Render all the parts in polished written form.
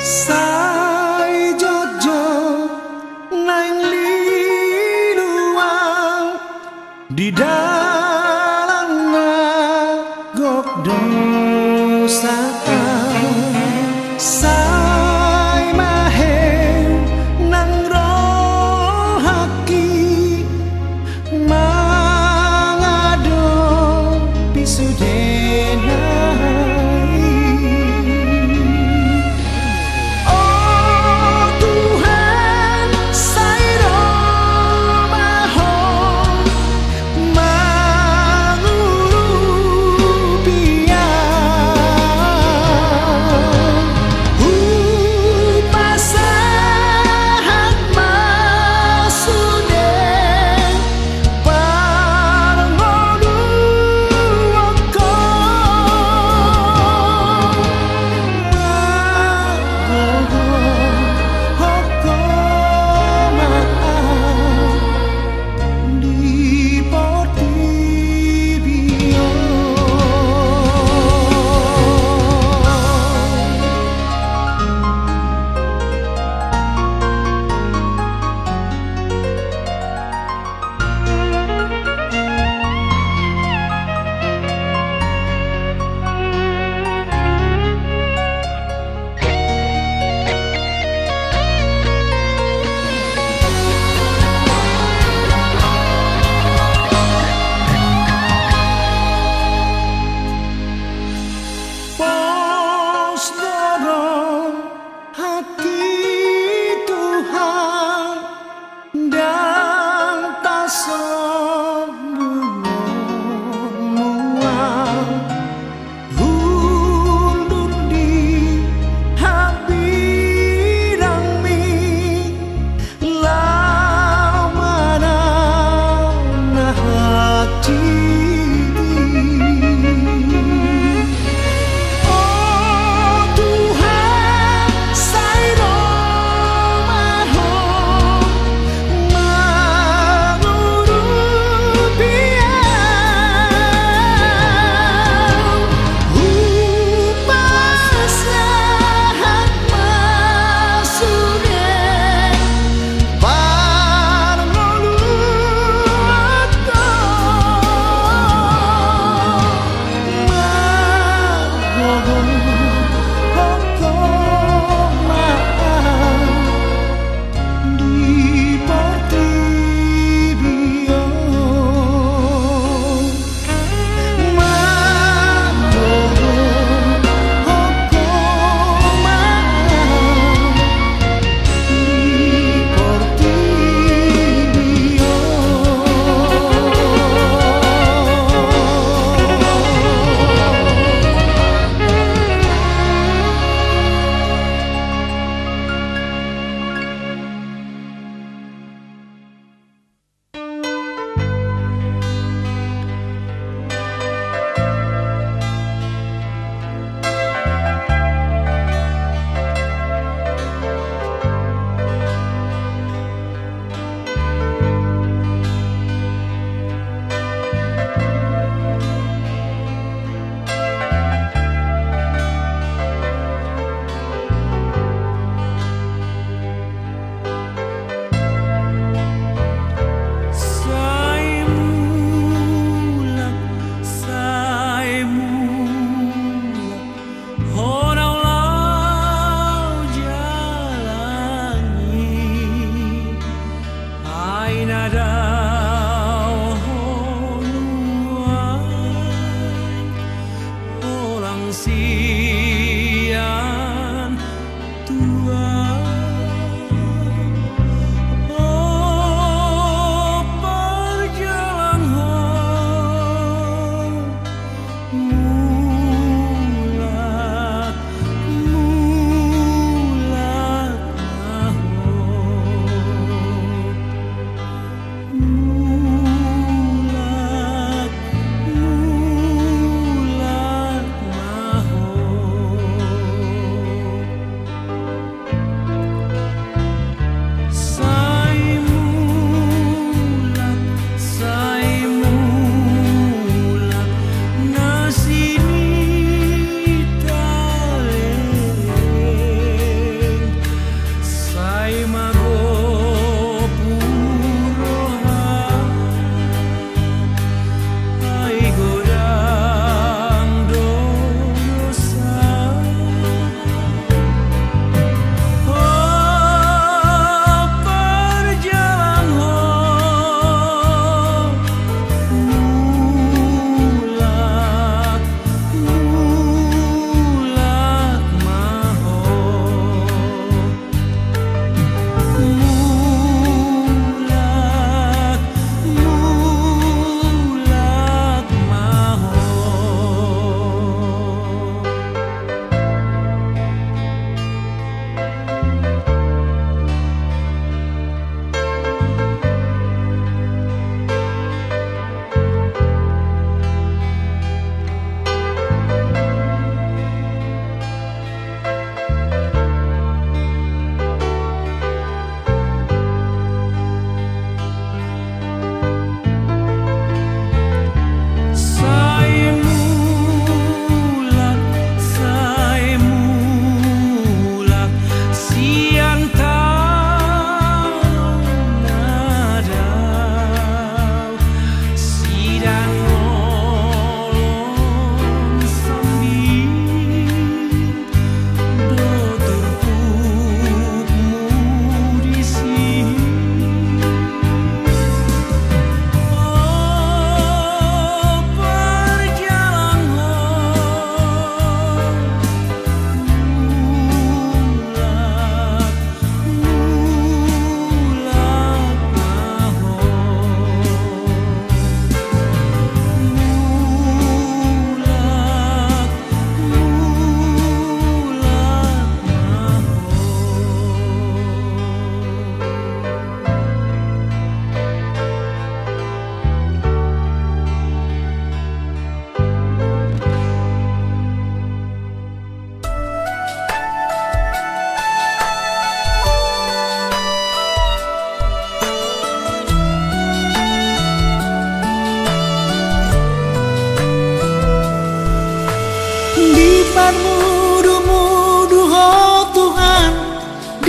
Sai jojo nang liluang di dalam nagok dosa. Sai mahe nang rohaki menghadapi sudenai. Oh Tuhan, sai roh maho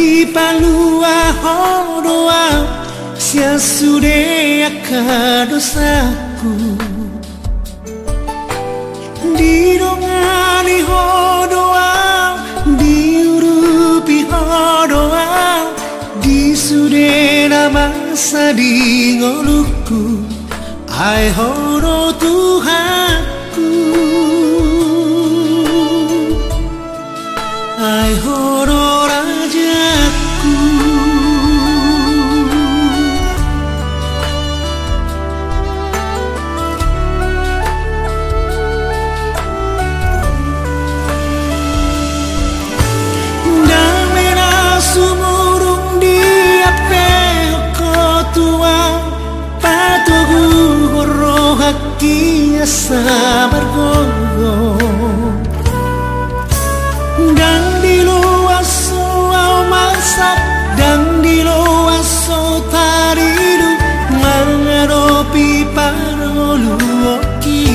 di palua hodoa sia sude dosaku di dongani hodoa diurupi hodoa di sude masa di ngoluku ai horo Tuhanku ai horo rajaku damena sumurung dia peko tua patugu horo haki sabar gogo dan di luas soal masak dan di luas so taridu mengeropi parolu oki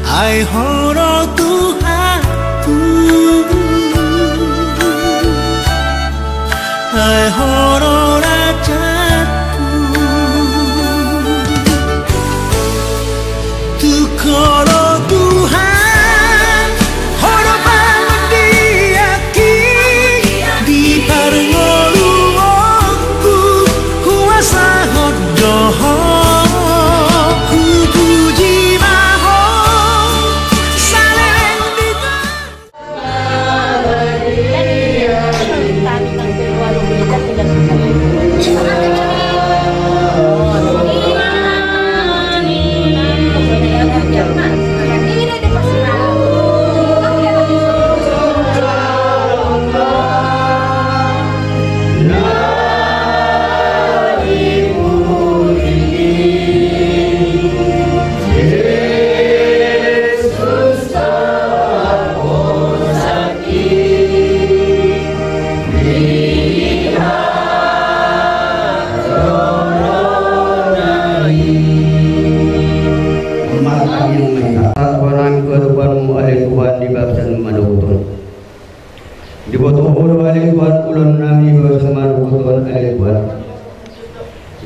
ai horo Tuhanku ai horo rajaku tukoro Tuhan horo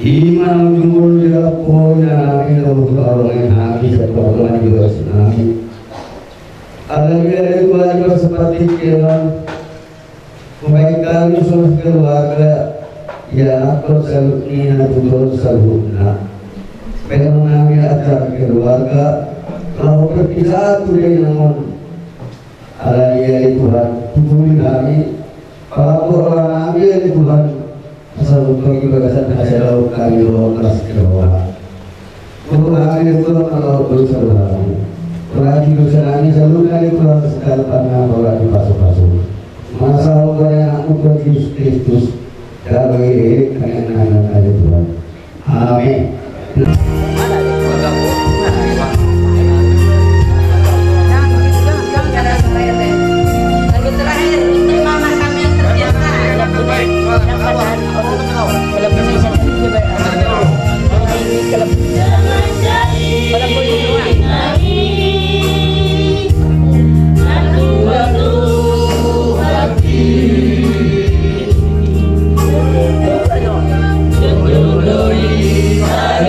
Iman jumur jirapo na ilaw karong haki sa pagkaman juga tsunami. Alam niya rin ko seperti kailan kami sulit keluarga ya aku selalu niat turun salutna. Memang kami acara keluarga kalau berpisah tu dia namun alam niya Tuhan tubuh kami para orang kami Tuhan asal bagi bagasan hasil kami doa keras kedua. Untuk kami itu kalau bersaudara, lagi dosa ini selalu kali pulang sekali karena orang di pasuk-pasuk. Masa orang yang aku Yesus Kristus dari anak-anak kali Tuhan. Amin. Hati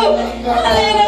Haleluya.